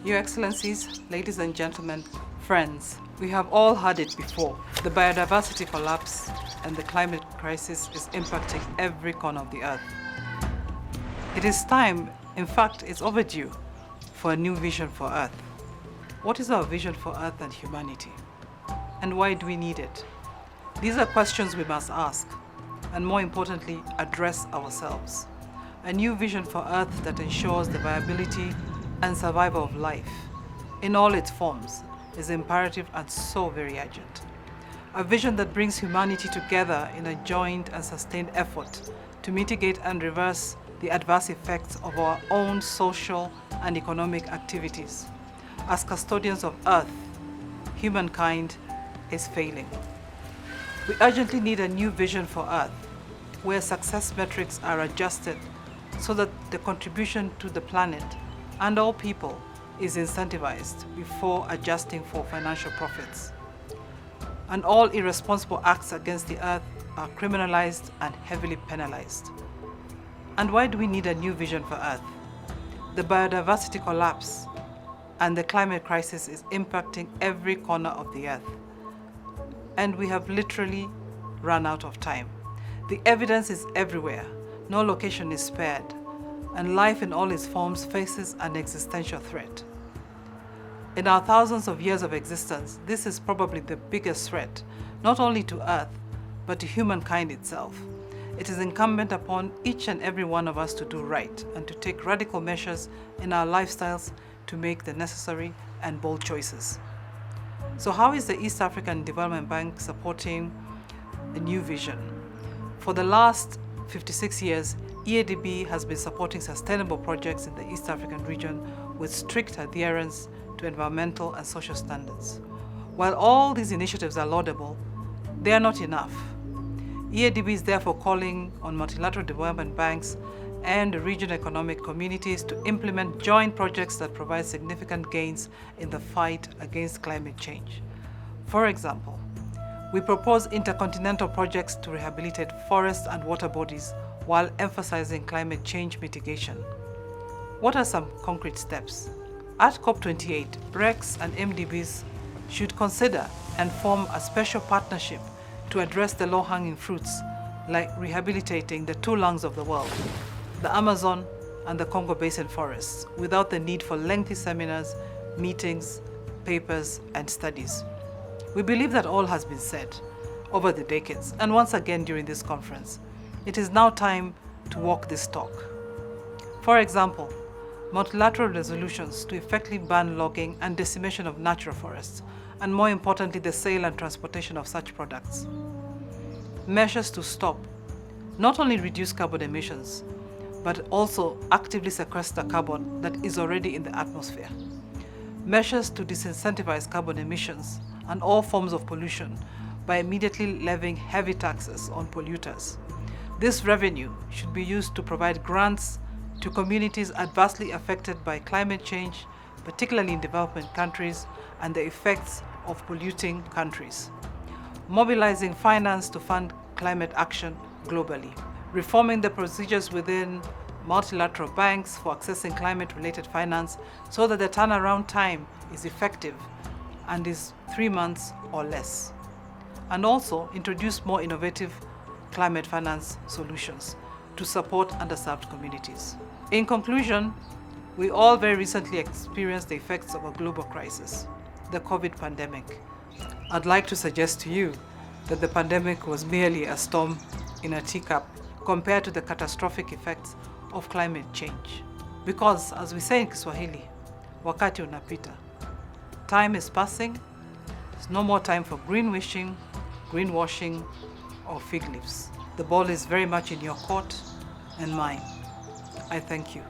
Your Excellencies, ladies and gentlemen, friends, we have all heard it before. The biodiversity collapse and the climate crisis is impacting every corner of the earth. It is time, in fact, it's overdue, for a new vision for Earth. What is our vision for Earth and humanity? And why do we need it? These are questions we must ask, and more importantly, address ourselves. A new vision for Earth that ensures the viability and survival of life, in all its forms, is imperative and so very urgent. A vision that brings humanity together in a joint and sustained effort to mitigate and reverse the adverse effects of our own social and economic activities. As custodians of Earth, humankind is failing. We urgently need a new vision for Earth, where success metrics are adjusted so that the contribution to the planet and all people is incentivized before adjusting for financial profits. And all irresponsible acts against the Earth are criminalized and heavily penalized. And why do we need a new vision for Earth? The biodiversity collapse and the climate crisis is impacting every corner of the Earth. And we have literally run out of time. The evidence is everywhere. No location is spared. And life in all its forms faces an existential threat. In our thousands of years of existence, this is probably the biggest threat, not only to Earth, but to humankind itself. It is incumbent upon each and every one of us to do right and to take radical measures in our lifestyles to make the necessary and bold choices. So how is the East African Development Bank supporting a new vision? For the last 56 years, EADB has been supporting sustainable projects in the East African region with strict adherence to environmental and social standards. While all these initiatives are laudable, they are not enough. EADB is therefore calling on multilateral development banks and regional economic communities to implement joint projects that provide significant gains in the fight against climate change. For example, we propose intercontinental projects to rehabilitate forests and water bodies while emphasizing climate change mitigation. What are some concrete steps? At COP28, BRICS and MDBs should consider and form a special partnership to address the low-hanging fruits, like rehabilitating the two lungs of the world, the Amazon and the Congo Basin forests, without the need for lengthy seminars, meetings, papers, and studies. We believe that all has been said over the decades, and once again during this conference. It is now time to walk this talk. For example, multilateral resolutions to effectively ban logging and decimation of natural forests, and more importantly, the sale and transportation of such products. Measures to stop, not only reduce carbon emissions, but also actively sequester carbon that is already in the atmosphere. Measures to disincentivize carbon emissions and all forms of pollution by immediately levying heavy taxes on polluters. This revenue should be used to provide grants to communities adversely affected by climate change, particularly in developing countries, and the effects of polluting countries. Mobilizing finance to fund climate action globally. Reforming the procedures within multilateral banks for accessing climate-related finance so that the turnaround time is effective and is 3 months or less. And also introduce more innovative climate finance solutions to support underserved communities. In conclusion, we all very recently experienced the effects of a global crisis, the COVID pandemic. I'd like to suggest to you that the pandemic was merely a storm in a teacup compared to the catastrophic effects of climate change. Because, as we say in Kiswahili, wakati unapita. Time is passing. There's no more time for greenwashing, or fig leaves. The ball is very much in your court and mine. I thank you.